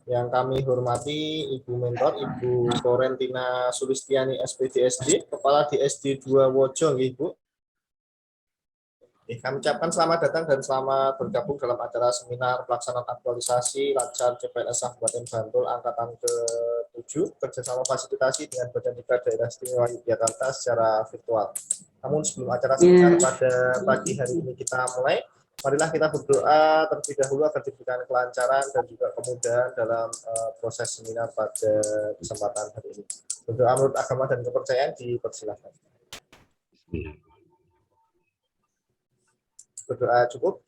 Yang kami hormati Ibu Mentor, Ibu Florentina Sulistiani SPDSD, Kepala di SD 2 Wojo, Ibu. Kami ucapkan selamat datang dan selamat bergabung dalam acara seminar pelaksanaan aktualisasi Lancar CPNS Kabupaten Bantul Angkatan ke-7 kerjasama fasilitasi dengan Badan Diklat Daerah Istimewa Yogyakarta secara virtual. Namun sebelum acara seminar pada pagi hari ini kita mulai, marilah kita berdoa terlebih dahulu agar diberikan kelancaran dan juga kemudahan dalam proses seminar pada kesempatan hari ini. Berdoa menurut agama dan kepercayaan dipersilakan. Berdoa cukup.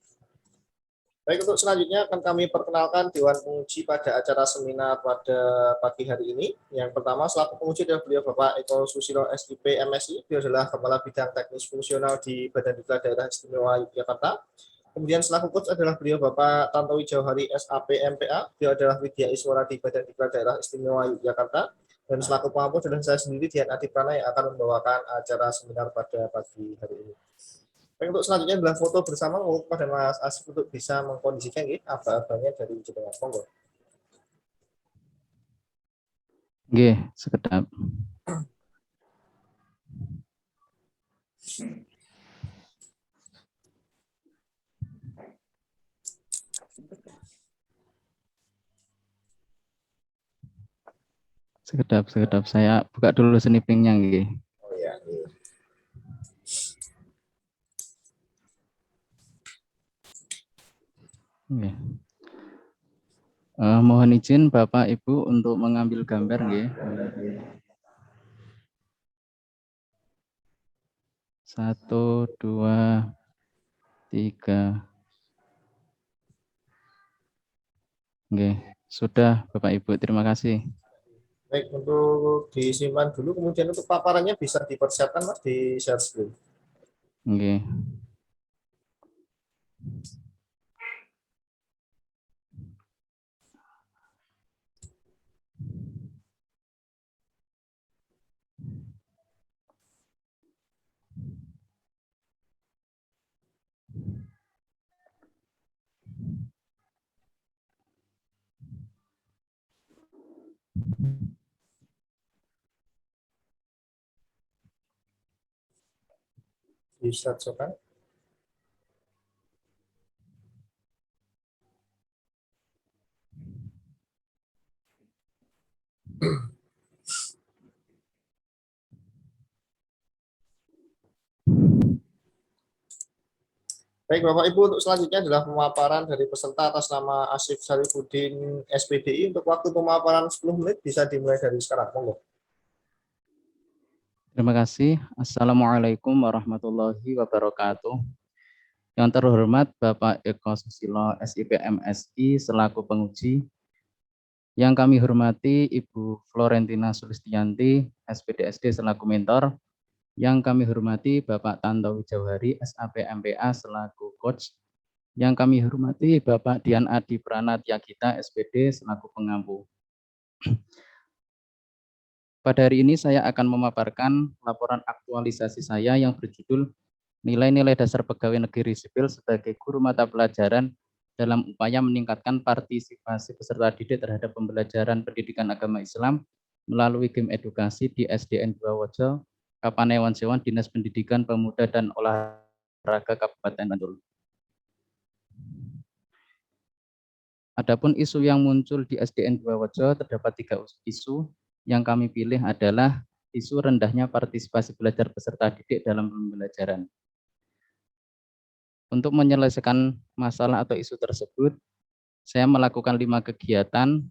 Baik, untuk selanjutnya akan kami perkenalkan Dewan Penguji pada acara seminar pada pagi hari ini. Yang pertama, selaku penguji adalah beliau Bapak Eko Susilo SIP MSI. Beliau adalah Kepala Bidang Teknis Fungsional di Badan Diklat Daerah Istimewa Yogyakarta. Kemudian selaku coach adalah beliau Bapak Tantowi Jauhari SAP MPA. Beliau adalah Widya Iswara di Badan Diklat Daerah Istimewa Yogyakarta. Dan selaku pengampu adalah saya sendiri, Dian Adi Prana, yang akan membawakan acara seminar pada pagi hari ini. Untuk selanjutnya adalah foto bersama kepada Mas Asif untuk bisa mengkondisikan apa-apanya dari jenengan. Monggo. Nggih, sekedap. Sekedap saya buka dulu snipingnya nggih. Oh ya. Nggih. Mohon izin Bapak Ibu untuk mengambil gambar nggih. 1, 2, 3. Nggih, sudah Bapak Ibu, terima kasih. Baik, untuk disimpan dulu, kemudian untuk paparannya bisa dipersiapkan Mas di share screen. Nggih. Bisa coba. Baik, Bapak Ibu, untuk selanjutnya adalah pemaparan dari peserta atas nama Asif Sarifuddin SPDI. Untuk waktu pemaparan 10 menit bisa dimulai dari sekarang. Monggo. Terima kasih. Assalamualaikum warahmatullahi wabarakatuh. Yang terhormat Bapak Eko Susilo SIP MSI selaku penguji. Yang kami hormati Ibu Florentina Sulistianti SPDSD selaku mentor. Yang kami hormati Bapak Tantowi Jauhari SAP MPA selaku coach. Yang kami hormati Bapak Dian Adi Prana Tyagita SPD selaku pengampu. Pada hari ini saya akan memaparkan laporan aktualisasi saya yang berjudul Nilai-nilai dasar pegawai negeri sipil sebagai guru mata pelajaran dalam upaya meningkatkan partisipasi peserta didik terhadap pembelajaran pendidikan agama Islam melalui game edukasi di SDN 2 Wojo, Kapanewan Sewan, Dinas Pendidikan Pemuda dan Olahraga Kabupaten Bantul. Adapun isu yang muncul di SDN 2 Wojo terdapat 3 isu. Yang kami pilih adalah isu rendahnya partisipasi belajar peserta didik dalam pembelajaran. Untuk menyelesaikan masalah atau isu tersebut, saya melakukan 5 kegiatan.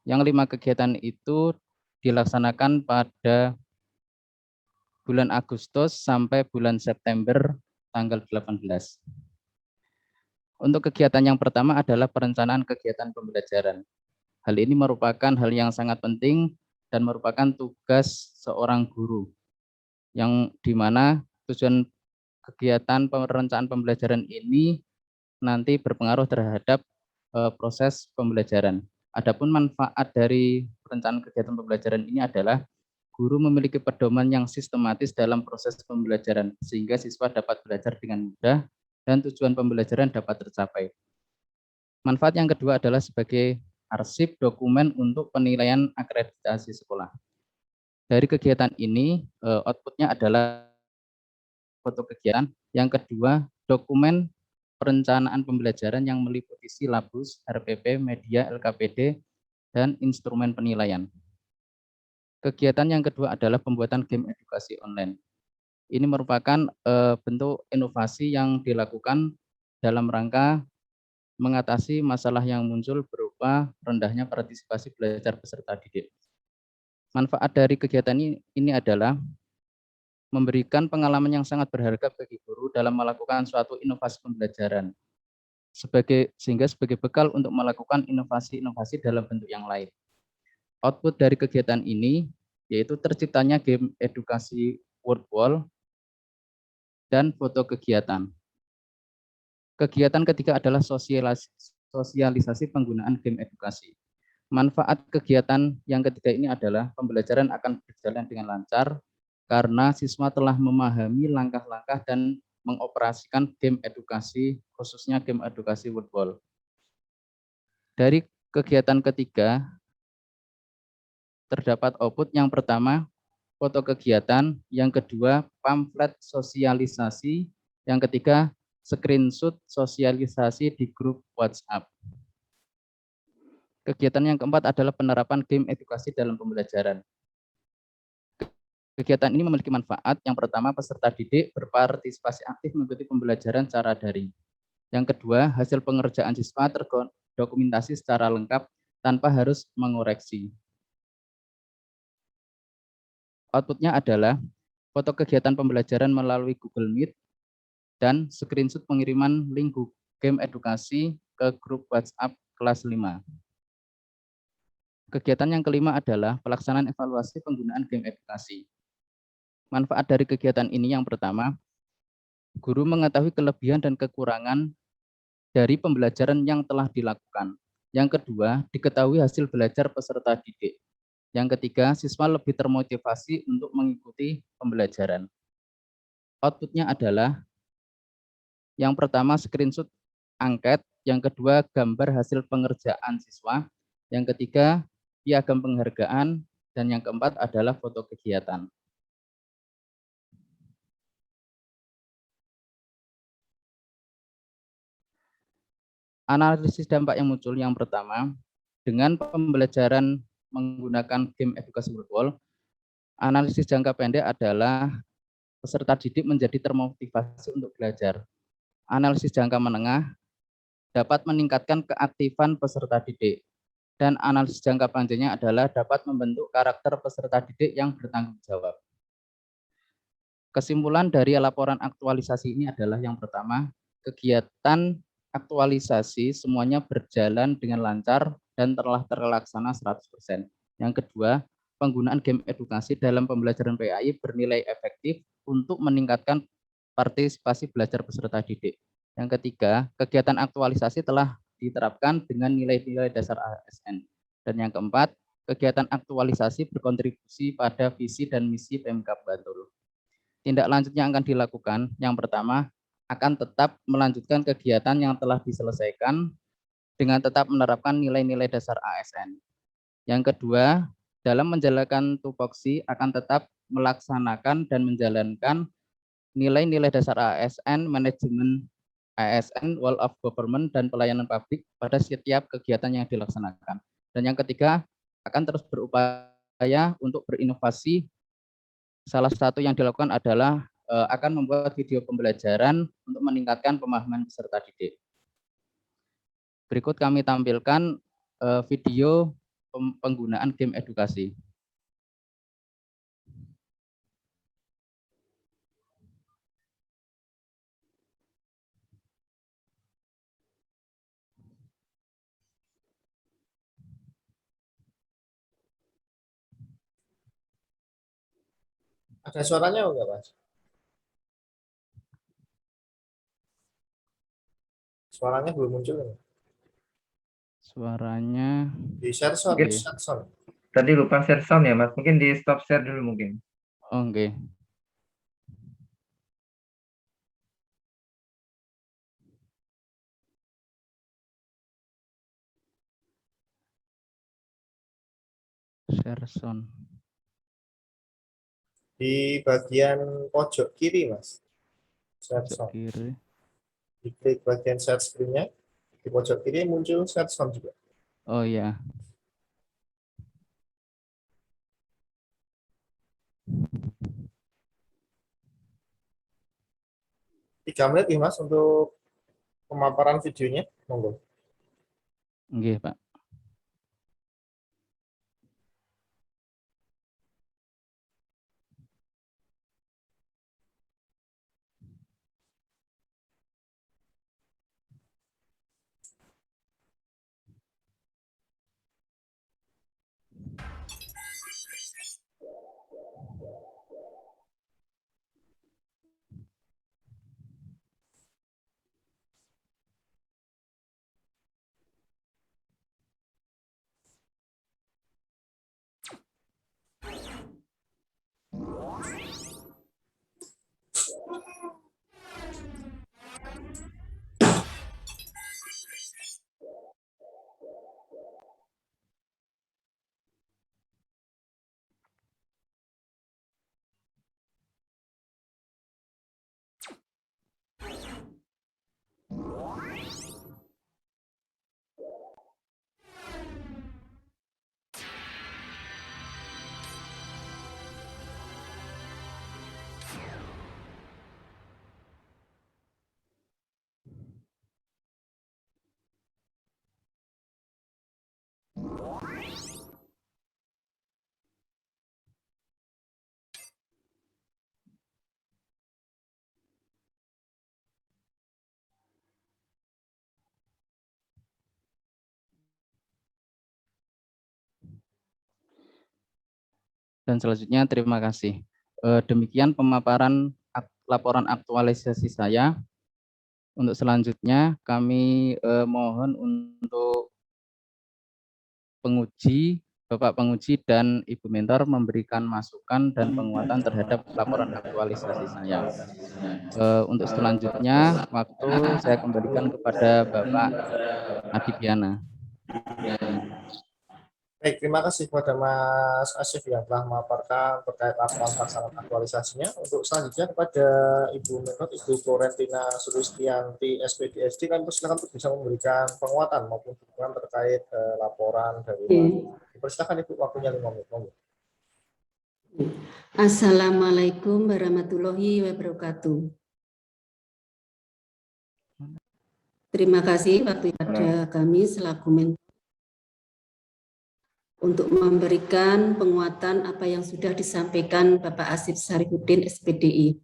Yang 5 kegiatan itu dilaksanakan pada bulan Agustus sampai bulan September tanggal 18. Untuk kegiatan yang pertama adalah perencanaan kegiatan pembelajaran. Hal ini merupakan hal yang sangat penting dan merupakan tugas seorang guru, yang dimana tujuan kegiatan perencanaan pembelajaran ini nanti berpengaruh terhadap proses pembelajaran. Adapun manfaat dari perencanaan kegiatan pembelajaran ini adalah guru memiliki pedoman yang sistematis dalam proses pembelajaran sehingga siswa dapat belajar dengan mudah dan tujuan pembelajaran dapat tercapai. Manfaat yang kedua adalah sebagai arsip dokumen untuk penilaian akreditasi sekolah. Dari kegiatan ini, outputnya adalah foto kegiatan. Yang kedua, dokumen perencanaan pembelajaran yang meliputi silabus, RPP, media, LKPD, dan instrumen penilaian. Kegiatan yang kedua adalah pembuatan game edukasi online. Ini merupakan bentuk inovasi yang dilakukan dalam rangka mengatasi masalah yang muncul berupa rendahnya partisipasi belajar peserta didik. Manfaat dari kegiatan ini adalah memberikan pengalaman yang sangat berharga bagi guru dalam melakukan suatu inovasi pembelajaran, sehingga sebagai bekal untuk melakukan inovasi-inovasi dalam bentuk yang lain. Output dari kegiatan ini yaitu terciptanya game edukasi WordWall dan foto kegiatan. Kegiatan ketiga adalah sosialisasi penggunaan game edukasi. Manfaat kegiatan yang ketiga ini adalah pembelajaran akan berjalan dengan lancar karena siswa telah memahami langkah-langkah dan mengoperasikan game edukasi, khususnya game edukasi WordWall. Dari kegiatan ketiga, terdapat output yang pertama, foto kegiatan, yang kedua, pamflet sosialisasi, yang ketiga, screenshot sosialisasi di grup WhatsApp. Kegiatan yang keempat adalah penerapan game edukasi dalam pembelajaran. Kegiatan ini memiliki manfaat. Yang pertama, peserta didik berpartisipasi aktif mengikuti pembelajaran secara daring. Yang kedua, hasil pengerjaan siswa terdokumentasi secara lengkap tanpa harus mengoreksi. Outputnya adalah foto kegiatan pembelajaran melalui Google Meet dan screenshot pengiriman link game edukasi ke grup WhatsApp kelas 5. Kegiatan yang kelima adalah pelaksanaan evaluasi penggunaan game edukasi. Manfaat dari kegiatan ini yang pertama, guru mengetahui kelebihan dan kekurangan dari pembelajaran yang telah dilakukan. Yang kedua, diketahui hasil belajar peserta didik. Yang ketiga, siswa lebih termotivasi untuk mengikuti pembelajaran. Outputnya adalah yang pertama screenshot angket, yang kedua gambar hasil pengerjaan siswa, yang ketiga piagam penghargaan, dan yang keempat adalah foto kegiatan. Analisis dampak yang muncul yang pertama, dengan pembelajaran menggunakan game edukasi WordWall, analisis jangka pendek adalah peserta didik menjadi termotivasi untuk belajar. Analisis jangka menengah dapat meningkatkan keaktifan peserta didik. Dan analisis jangka panjangnya adalah dapat membentuk karakter peserta didik yang bertanggung jawab. Kesimpulan dari laporan aktualisasi ini adalah yang pertama, kegiatan aktualisasi semuanya berjalan dengan lancar dan telah terlaksana 100%. Yang kedua, penggunaan game edukasi dalam pembelajaran PAI bernilai efektif untuk meningkatkan partisipasi belajar peserta didik. Yang ketiga, kegiatan aktualisasi telah diterapkan dengan nilai-nilai dasar ASN. Dan yang keempat, kegiatan aktualisasi berkontribusi pada visi dan misi Pemkab Bantul. Tindak lanjut yang akan dilakukan, yang pertama, akan tetap melanjutkan kegiatan yang telah diselesaikan dengan tetap menerapkan nilai-nilai dasar ASN. Yang kedua, dalam menjalankan tupoksi akan tetap melaksanakan dan menjalankan nilai-nilai dasar ASN, manajemen ASN, Wall of Government, dan pelayanan publik pada setiap kegiatan yang dilaksanakan. Dan yang ketiga, akan terus berupaya untuk berinovasi. Salah satu yang dilakukan adalah akan membuat video pembelajaran untuk meningkatkan pemahaman peserta didik. Berikut kami tampilkan video penggunaan game edukasi. Ada suaranya enggak, Mas? Suaranya belum muncul. Suaranya Di share sound, oke. di share sound. Tadi lupa share sound ya, Mas. Mungkin di stop share dulu mungkin. Oke. Serson. Di bagian pojok kiri, Mas. Share Pojok sound. kiri. Diklik bagian share screen-nya. Di pojok kiri muncul share sound juga. Oh ya. Tiga menit nih, Mas, untuk pemaparan videonya. Monggo. Nggih, Pak. Dan selanjutnya terima kasih. Demikian pemaparan laporan aktualisasi saya. Untuk selanjutnya kami mohon untuk penguji, Bapak penguji dan Ibu mentor memberikan masukan dan penguatan terhadap laporan aktualisasi saya. Untuk selanjutnya waktu saya kembalikan kepada Bapak Adipiana. Baik, terima kasih kepada Mas Asyif yang telah memaparkan terkait laporan pelaksanaan aktualisasinya. Untuk selanjutnya kepada Ibu Mentor, Ibu Florentina Sulistianti SPDSD, kami persilakan untuk bisa memberikan penguatan maupun dukungan terkait laporan dari Mas. Persilakan Ibu, waktunya 5 menit. Monggo. Assalamualaikum warahmatullahi wabarakatuh. Terima kasih waktu pada kami selaku mentor untuk memberikan penguatan apa yang sudah disampaikan Bapak Asif Sarifudin SPDI.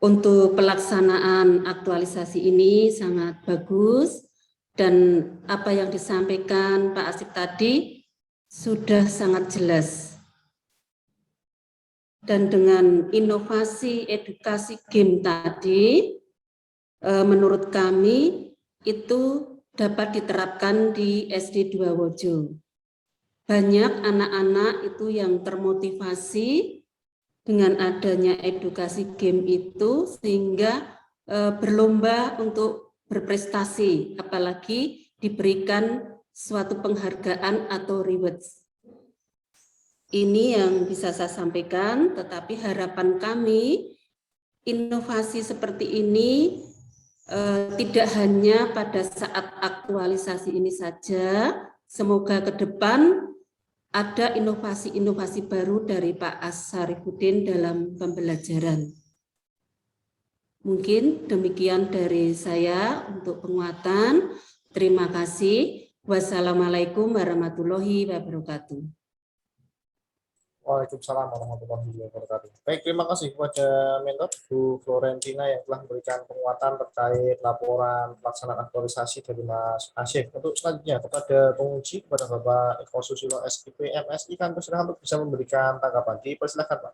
Untuk pelaksanaan aktualisasi ini sangat bagus dan apa yang disampaikan Pak Asif tadi sudah sangat jelas. Dan dengan inovasi edukasi game tadi, menurut kami itu dapat diterapkan di SD 2 Wojo. Banyak anak-anak itu yang termotivasi dengan adanya edukasi game itu sehingga berlomba untuk berprestasi, apalagi diberikan suatu penghargaan atau rewards. Ini yang bisa saya sampaikan, tetapi harapan kami inovasi seperti ini tidak hanya pada saat aktualisasi ini saja, semoga ke depan ada inovasi-inovasi baru dari Pak Sarifudin dalam pembelajaran. Mungkin demikian dari saya untuk penguatan. Terima kasih. Wassalamualaikum warahmatullahi wabarakatuh. Waalaikumsalam warahmatullahi wabarakatuh. Baik, terima kasih kepada mentor Bu Florentina yang telah memberikan penguatan terkait laporan pelaksanaan aktualisasi dari Mas Asyif. Untuk selanjutnya kepada penguji, kepada Bapak Eko Susilo SIP MSI, kan persilakan untuk bisa memberikan tanggapan. Dipersilakan Pak.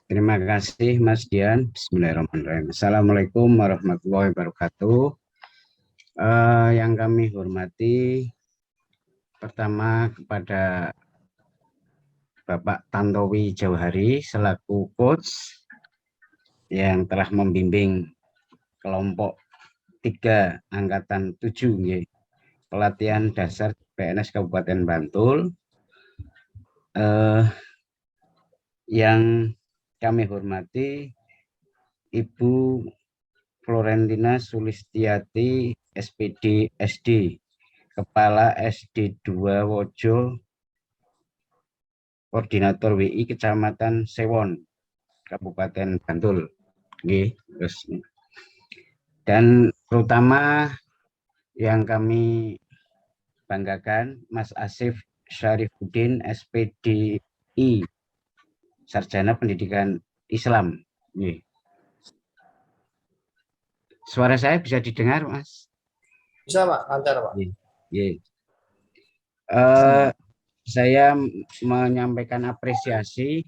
Terima kasih Mas Dian. Bismillahirrahmanirrahim. Assalamualaikum warahmatullahi wabarakatuh. Yang kami hormati, pertama kepada Bapak Tantowi Jauhari selaku coach yang telah membimbing kelompok 3 angkatan 7 pelatihan dasar PNS Kabupaten Bantul. Yang kami hormati Ibu Florentina Sulistiati, SPD SD, Kepala SD 2 Wojo, Koordinator WI Kecamatan Sewon, Kabupaten Bantul. Terus. Dan terutama yang kami banggakan Mas Asif Syarifuddin SPDI, Sarjana Pendidikan Islam. Suara saya bisa didengar, Mas? Bisa Pak, lancar Pak. Saya menyampaikan apresiasi,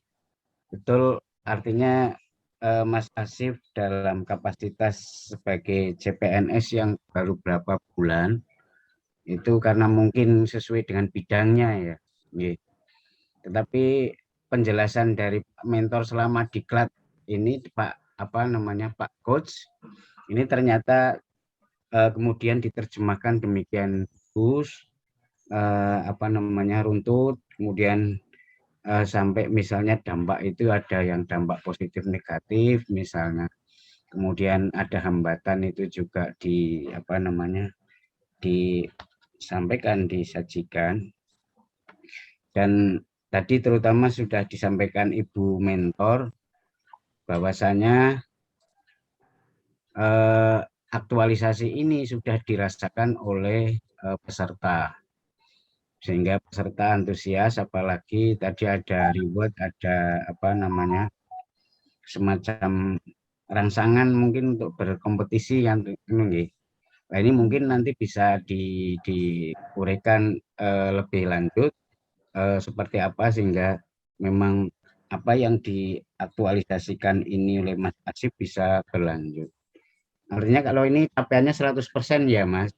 betul, artinya Mas Asif dalam kapasitas sebagai CPNS yang baru berapa bulan, itu karena mungkin sesuai dengan bidangnya ya. Tetapi penjelasan dari mentor selama diklat ini Pak Pak Coach, ini ternyata kemudian diterjemahkan demikian bagus, runtut, kemudian sampai misalnya dampak itu ada yang dampak positif negatif misalnya, kemudian ada hambatan itu juga disampaikan, disajikan. Dan tadi terutama sudah disampaikan Ibu Mentor bahwasanya aktualisasi ini sudah dirasakan oleh peserta, sehingga peserta antusias, apalagi tadi ada reward, ada semacam rangsangan mungkin untuk berkompetisi yang ini. Nah, ini mungkin nanti bisa diuraikan lebih lanjut seperti apa sehingga memang apa yang diaktualisasikan ini oleh Mas Asif bisa berlanjut. Artinya kalau ini capaiannya 100% ya Mas.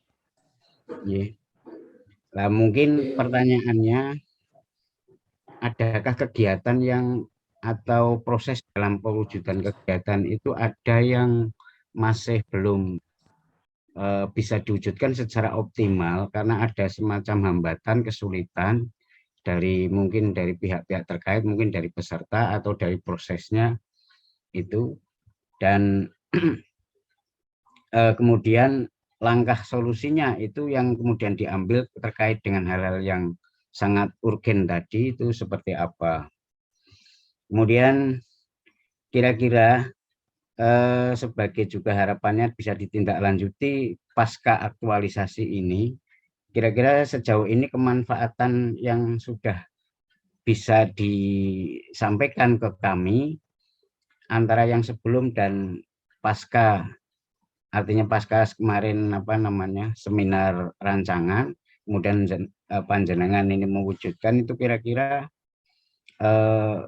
Nah, mungkin pertanyaannya, adakah kegiatan yang atau proses dalam pewujudan kegiatan itu ada yang masih belum bisa diwujudkan secara optimal karena ada semacam hambatan, kesulitan mungkin dari pihak-pihak terkait, mungkin dari peserta atau dari prosesnya itu, dan kemudian langkah solusinya itu yang kemudian diambil terkait dengan hal-hal yang sangat urgen tadi itu seperti apa. Kemudian kira-kira sebagai juga harapannya bisa ditindaklanjuti pasca aktualisasi ini, kira-kira sejauh ini kemanfaatan yang sudah bisa disampaikan ke kami antara yang sebelum dan pasca, artinya pasca kemarin seminar rancangan, kemudian panjenengan ini mewujudkan, itu kira-kira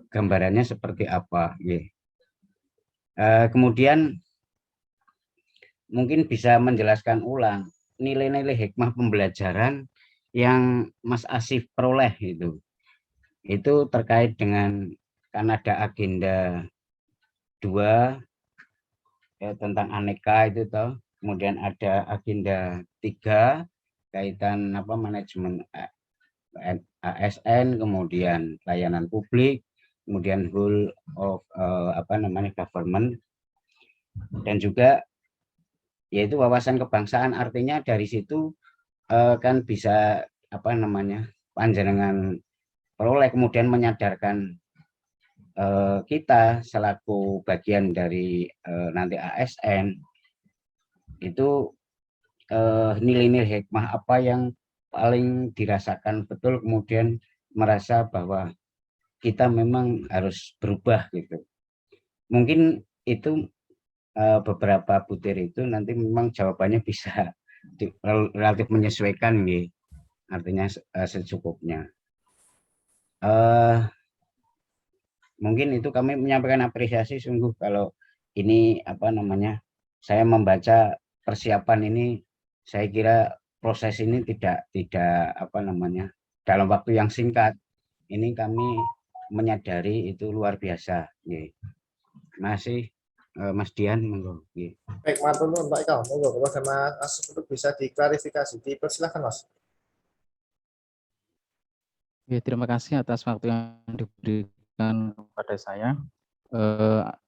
gambarannya seperti apa? Kemudian mungkin bisa menjelaskan ulang nilai-nilai hikmah pembelajaran yang Mas Asif peroleh itu terkait dengan, kan ada agenda 2 tentang aneka itu toh, kemudian ada agenda 3 kaitan manajemen ASN, kemudian layanan publik, kemudian whole of government, dan juga yaitu wawasan kebangsaan. Artinya dari situ kan bisa panjenengan peroleh, kemudian menyadarkan kita selaku bagian dari nanti ASN itu nilai-nilai hikmah apa yang paling dirasakan betul, kemudian merasa bahwa kita memang harus berubah gitu. Mungkin itu beberapa butir itu nanti memang jawabannya bisa relatif menyesuaikan artinya secukupnya. Mungkin itu kami menyampaikan apresiasi sungguh kalau ini saya membaca persiapan ini, saya kira proses ini tidak dalam waktu yang singkat ini kami menyadari itu luar biasa. Terima kasih. Mas Dian, monggo. Nggih. Baik, matur nuwun Pak Eko. Monggo kepada Mas Asif untuk bisa diklarifikasi. Dipersilakan Mas. Ya, terima kasih atas waktu yang diberikan kepada saya.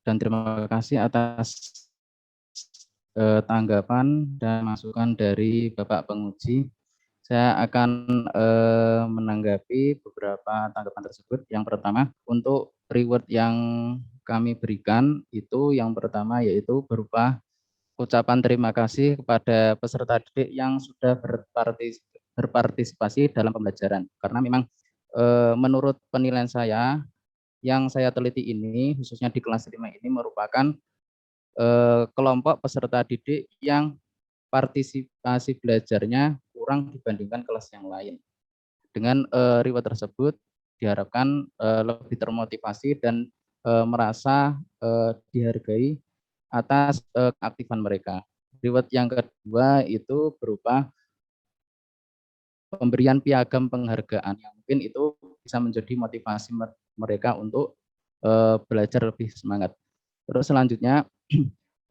Dan terima kasih atas tanggapan dan masukan dari Bapak penguji. Saya akan menanggapi beberapa tanggapan tersebut. Yang pertama, untuk reward yang kami berikan itu yang pertama yaitu berupa ucapan terima kasih kepada peserta didik yang sudah berpartisipasi dalam pembelajaran. Karena memang menurut penilaian saya, yang saya teliti ini, khususnya di kelas 5 ini merupakan kelompok peserta didik yang partisipasi belajarnya kurang dibandingkan kelas yang lain. Dengan reward tersebut diharapkan lebih termotivasi dan merasa dihargai atas keaktifan mereka. Reward yang kedua itu berupa pemberian piagam penghargaan yang mungkin itu bisa menjadi motivasi mereka untuk belajar lebih semangat. Terus selanjutnya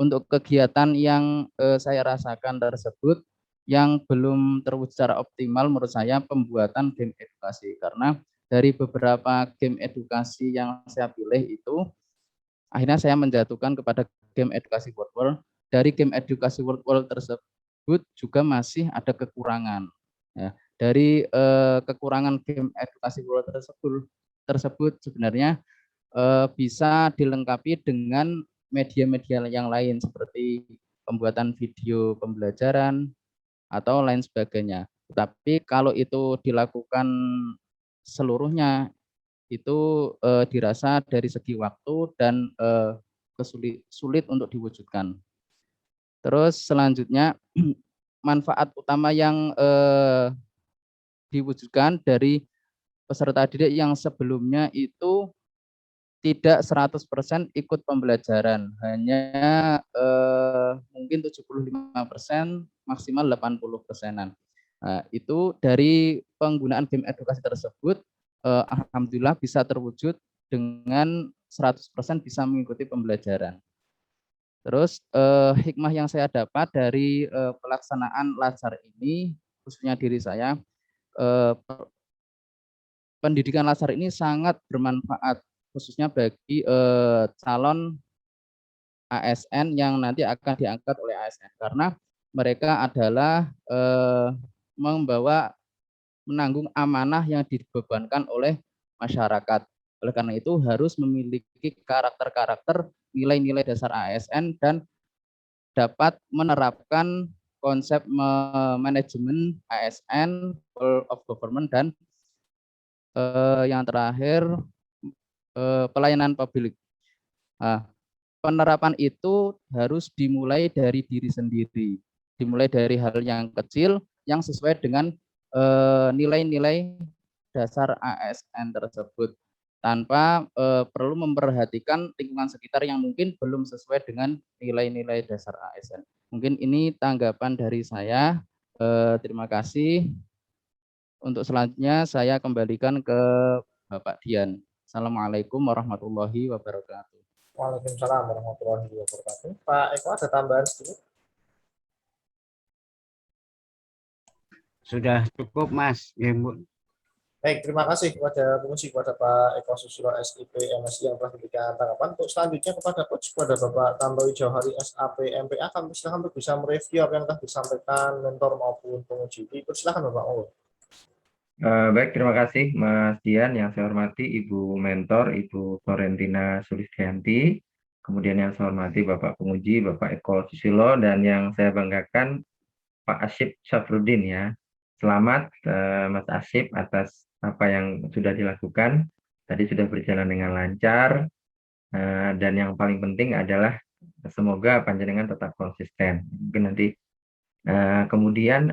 untuk kegiatan yang saya rasakan tersebut yang belum terwujud secara optimal menurut saya pembuatan game edukasi, karena dari beberapa game edukasi yang saya pilih itu akhirnya saya menjatuhkan kepada game edukasi World World. Dari game edukasi World World tersebut juga masih ada kekurangan. Ya, dari kekurangan game edukasi World tersebut sebenarnya bisa dilengkapi dengan media-media yang lain seperti pembuatan video pembelajaran atau lain sebagainya. Tetapi kalau itu dilakukan seluruhnya itu dirasa dari segi waktu dan sulit untuk diwujudkan. Terus selanjutnya manfaat utama yang diwujudkan dari peserta didik yang sebelumnya itu tidak 100% ikut pembelajaran, hanya mungkin 75%, maksimal 80%-an. Nah, itu dari penggunaan game edukasi tersebut, alhamdulillah bisa terwujud dengan 100% bisa mengikuti pembelajaran. Terus hikmah yang saya dapat dari pelaksanaan LASAR ini, khususnya diri saya, pendidikan LASAR ini sangat bermanfaat khususnya bagi calon ASN yang nanti akan diangkat oleh ASN, karena mereka adalah menanggung amanah yang dibebankan oleh masyarakat. Oleh karena itu harus memiliki karakter-karakter nilai-nilai dasar ASN dan dapat menerapkan konsep manajemen ASN, Whole of Government, dan yang terakhir pelayanan publik. Nah, penerapan itu harus dimulai dari diri sendiri, dimulai dari hal yang kecil yang sesuai dengan nilai-nilai dasar ASN tersebut, tanpa perlu memperhatikan lingkungan sekitar yang mungkin belum sesuai dengan nilai-nilai dasar ASN. Mungkin ini tanggapan dari saya. Terima kasih. Untuk selanjutnya saya kembalikan ke Bapak Dian. Assalamualaikum warahmatullahi wabarakatuh. Waalaikumsalam warahmatullahi wabarakatuh. Pak Eko ada tambahan sedikit? Sudah cukup, Mas. Ya, Bu. Baik, terima kasih kepada penguji, kepada Pak Eko Susilo SIP MSI yang telah diberikan tanggapan. Untuk selanjutnya kepada Coach, kepada Bapak Tantowi Jauhari SAP MPA, kami silakan untuk bisa mereview apa yang telah disampaikan mentor maupun penguji. Silakan Bapak. Baik, terima kasih Mas Dian. Yang saya hormati Ibu Mentor, Ibu Florentina Sulistianti. Kemudian yang saya hormati Bapak penguji, Bapak Eko Susilo, dan yang saya banggakan Pak Asif Syafruddin ya. Selamat Mas Asif atas apa yang sudah dilakukan. Tadi sudah berjalan dengan lancar. Dan yang paling penting adalah semoga panjenengan tetap konsisten. Mungkin nanti kemudian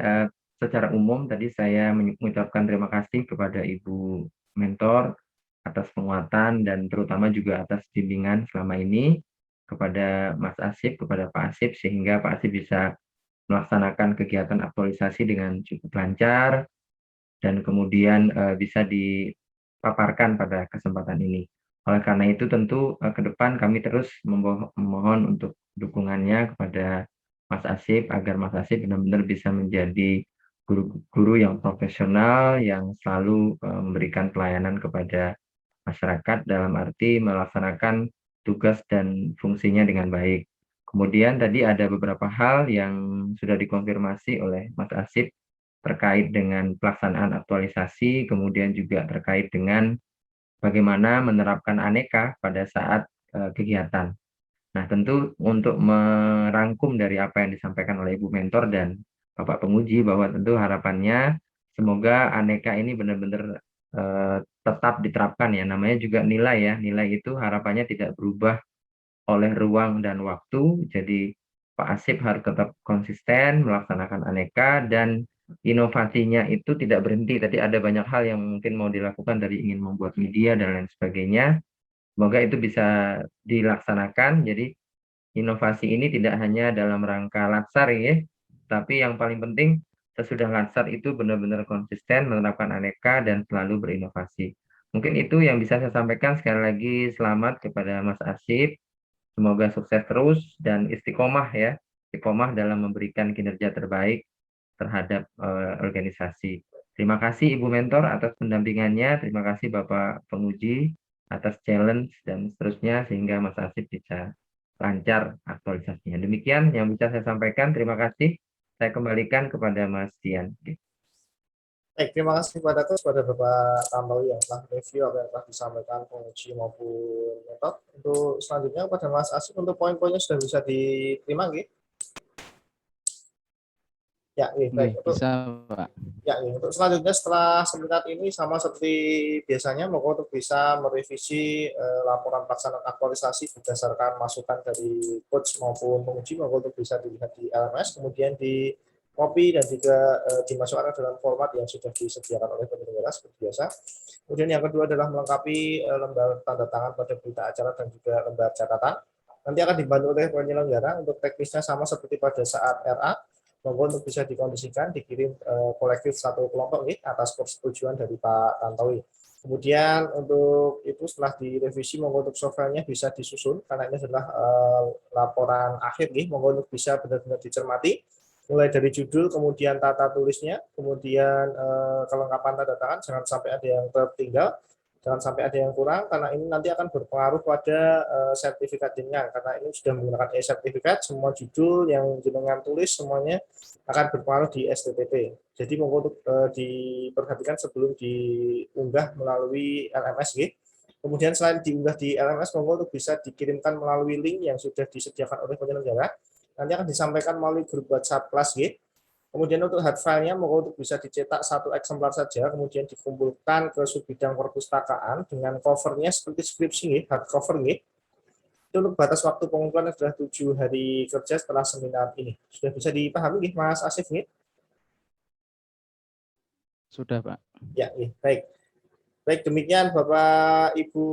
secara umum tadi saya mengucapkan terima kasih kepada Ibu Mentor atas penguatan dan terutama juga atas bimbingan selama ini, kepada Mas Asif, kepada Pak Asif, sehingga Pak Asif bisa melaksanakan kegiatan aktualisasi dengan cukup lancar dan kemudian bisa dipaparkan pada kesempatan ini. Oleh karena itu tentu ke depan kami terus memohon untuk dukungannya kepada Mas Asif agar Mas Asif benar-benar bisa menjadi guru-guru yang profesional yang selalu memberikan pelayanan kepada masyarakat dalam arti melaksanakan tugas dan fungsinya dengan baik. Kemudian tadi ada beberapa hal yang sudah dikonfirmasi oleh Mas Asif terkait dengan pelaksanaan aktualisasi, kemudian juga terkait dengan bagaimana menerapkan aneka pada saat kegiatan. Nah, tentu untuk merangkum dari apa yang disampaikan oleh Ibu Mentor dan Bapak Penguji bahwa tentu harapannya semoga aneka ini benar-benar tetap diterapkan ya. Namanya juga nilai ya. Nilai itu harapannya tidak berubah oleh ruang dan waktu. Jadi Pak Asip harus tetap konsisten melaksanakan aneka dan inovasinya itu tidak berhenti. Tadi ada banyak hal yang mungkin mau dilakukan dari ingin membuat media dan lain sebagainya. Semoga itu bisa dilaksanakan. Jadi inovasi ini tidak hanya dalam rangka latsar ya, tapi yang paling penting sesudah latsar itu benar-benar konsisten menerapkan aneka dan selalu berinovasi. Mungkin itu yang bisa saya sampaikan. Sekali lagi selamat kepada Mas Asif. Semoga sukses terus dan istiqomah ya, istiqomah dalam memberikan kinerja terbaik terhadap organisasi. Terima kasih Ibu Mentor atas pendampingannya, terima kasih Bapak Penguji atas challenge dan seterusnya sehingga Mas Asif bisa lancar aktualisasinya. Demikian yang bisa saya sampaikan, terima kasih. Saya kembalikan kepada Mas Dian. Baik, terima kasih kepada Bapak Tantowi yang telah review apa yang telah disampaikan penguji maupun metode. Untuk selanjutnya kepada Mas Asif untuk poin-poinnya sudah bisa diterima, nggih? Ya, baik. Untuk Bisa, Pak. Ya, untuk selanjutnya setelah seminar ini sama seperti biasanya, maka untuk bisa merevisi laporan pelaksanaan aktualisasi berdasarkan masukan dari coach maupun penguji, maka untuk bisa dilihat di LMS, kemudian di copy dan juga dimasukkan dalam format yang sudah disediakan oleh penyelenggara seperti biasa. Kemudian yang kedua adalah melengkapi lembar tanda tangan pada berita acara dan juga lembar catatan. Nanti akan dibantu oleh penyelenggara. Untuk teknisnya sama seperti pada saat RA, monggo untuk bisa dikondisikan, dikirim kolektif satu kelompok nih atas persetujuan dari Pak Tantowi. Kemudian untuk itu setelah direvisi, monggo untuk softwarenya bisa disusun karena ini adalah laporan akhir nih, monggo untuk bisa benar-benar dicermati mulai dari judul, kemudian tata tulisnya, kemudian kelengkapan tanda tangan, jangan sampai ada yang tertinggal, jangan sampai ada yang kurang, karena ini nanti akan berpengaruh pada sertifikat jenengan, karena ini sudah menggunakan e-sertifikat, semua judul yang jenengan tulis semuanya akan berpengaruh di STTP. Jadi monggo untuk diperhatikan sebelum diunggah melalui LMS. Kemudian selain diunggah di LMS, monggo untuk bisa dikirimkan melalui link yang sudah disediakan oleh penyelenggara. Nanti akan disampaikan melalui grup WhatsApp kelas. Kemudian untuk hard file-nya monggo untuk bisa dicetak satu eksemplar saja, kemudian dikumpulkan ke subbidang perpustakaan dengan covernya seperti skripsi, hard cover. Itu untuk batas waktu pengumpulan adalah 7 hari kerja setelah seminar ini. Sudah bisa dipahami, Mas Asif? Sudah, Pak. Ya, baik. Baik, demikian Bapak Ibu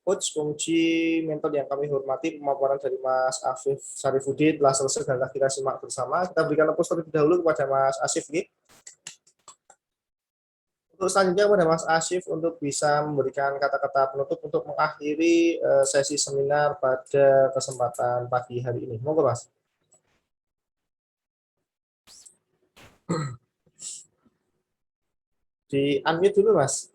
Coach, penguji mentor yang kami hormati, pemaparan dari Mas Asif Sarifudin telah selesai dan telah kita simak bersama. Kita berikan applause terlebih dahulu kepada Mas Asif. Untuk selanjutnya kepada Mas Asif untuk bisa memberikan kata-kata penutup untuk mengakhiri sesi seminar pada kesempatan pagi hari ini. Monggo, Mas. Di unmute dulu, Mas.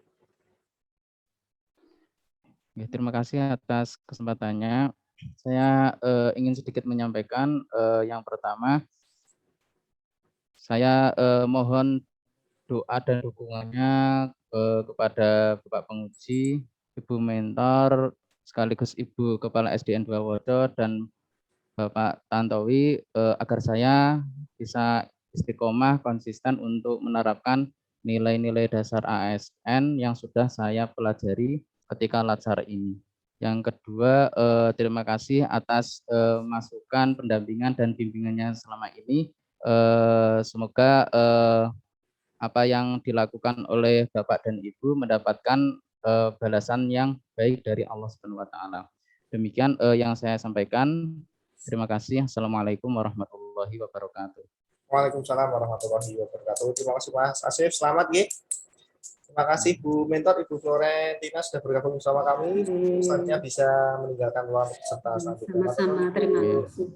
Terima kasih atas kesempatannya. Saya ingin sedikit menyampaikan yang pertama, saya mohon doa dan dukungannya kepada Bapak Penguji, Ibu Mentor, sekaligus Ibu Kepala SDN 2 Wodo, dan Bapak Tantowi agar saya bisa istiqomah konsisten untuk menerapkan nilai-nilai dasar ASN yang sudah saya pelajari ketika latsar ini. Yang kedua, terima kasih atas masukan, pendampingan, dan bimbingannya selama ini. Semoga apa yang dilakukan oleh Bapak dan Ibu mendapatkan balasan yang baik dari Allah Subhanahu wa taala. Demikian yang saya sampaikan. Terima kasih. Assalamualaikum warahmatullahi wabarakatuh. Waalaikumsalam warahmatullahi wabarakatuh. Terima kasih Mas Asif. Selamat, Terima kasih Bu Mentor, Ibu Florentina sudah bergabung bersama kami. Selanjutnya bisa meninggalkan ruang peserta selanjutnya. Sama-sama, terima kasih.